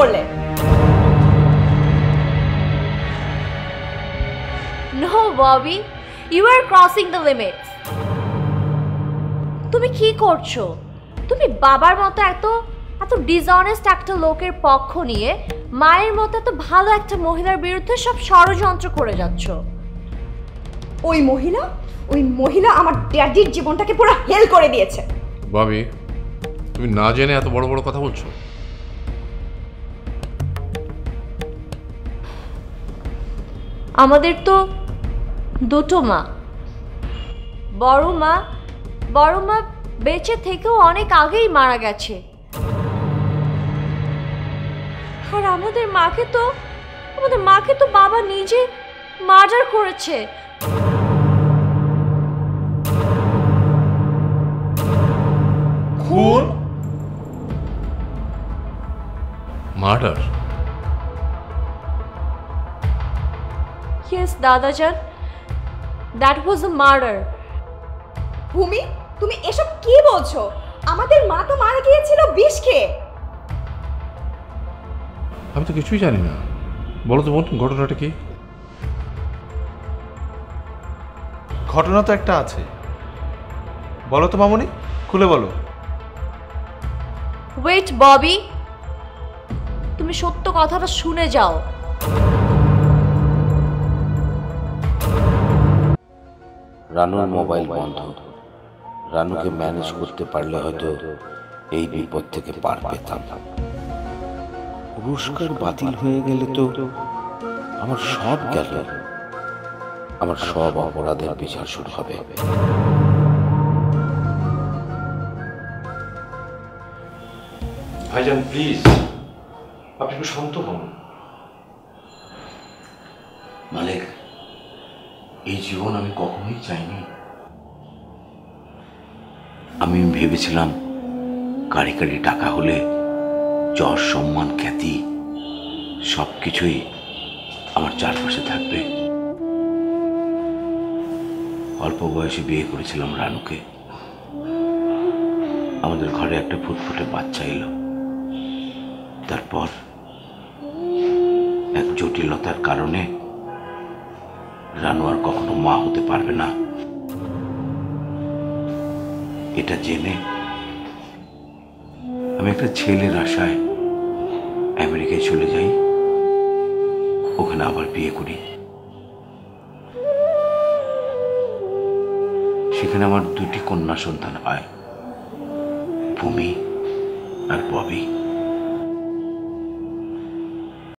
করলে? No Bobby, you are crossing the limits. তুমি কি করছো? তুমি বাবার মতো এত এত ডিসঅনেস্ট একটা লোকের পক্ষ নিয়ে মায়ের মতো এত ভালো একটা মহিলার বিরুদ্ধে সব ষড়যন্ত্র করে যাচ্ছ। ওই মহিলা আমার ড্যাডির জীবনটাকে পুরো হেল করে দিয়েছে। ভাবি, তুমি না জেনে এত বড় বড় কথা বলছো? আমাদের তো দুটো মা। বড় মা বেঁচে থেকেও অনেক আগেই মারা গেছে। আর আমাদের মাকে তো বাবা নিজে মার্ডার করেছে। খুন? মার্ডার? ইয়েস দাদাজান, that was a murder. Bhumi, তুমি এসব কি বলছো? আমাদের মা তো মারা গিয়েছিল বিষ খেয়ে। আমি তো কিছুই জানি না। বলো তো বোন, ঘটনাটা কি? ঘটনা তো একটা আছে, বলো তো মামুনি, খুলে বলো। ওয়েট ববি, তুমি সত্য কথাটা শুনে যাও। রানুর মোবাইল বন্ধ। রানুকে ম্যানেজ করতে পারলে হয়তো এই বিপদ থেকে পার পেতাম। পুরস্কার বাতিল হয়ে গেলে তো আমার সব গেল। আমার সব অপরাধের বিচার শুরু হবে। ভাইজান প্লিজ, আপনি একটু শান্ত হন। মালিক, এই জীবন আমি কখনোই চাইনি। আমি ভেবেছিলাম কারি কারি টাকা হলে যশ, সম্মান, খ্যাতি সবকিছুই আমার চারপাশে থাকবে। অল্প বয়সে বিয়ে করেছিলাম রানুকে। আমাদের ঘরে একটা ফুটফুটে বাচ্চা এলো। তারপর এক জটিলতার কারণে রানু আর কখনো মা হতে পারবে না। এটা জেনে আমি একটা ছেলের আশায় আমেরিকায় চলে যাই। ওখানে আবার বিয়ে করি। সেখানে আমার দুটি কন্যা সন্তান হয়, ভূমি আর ববি।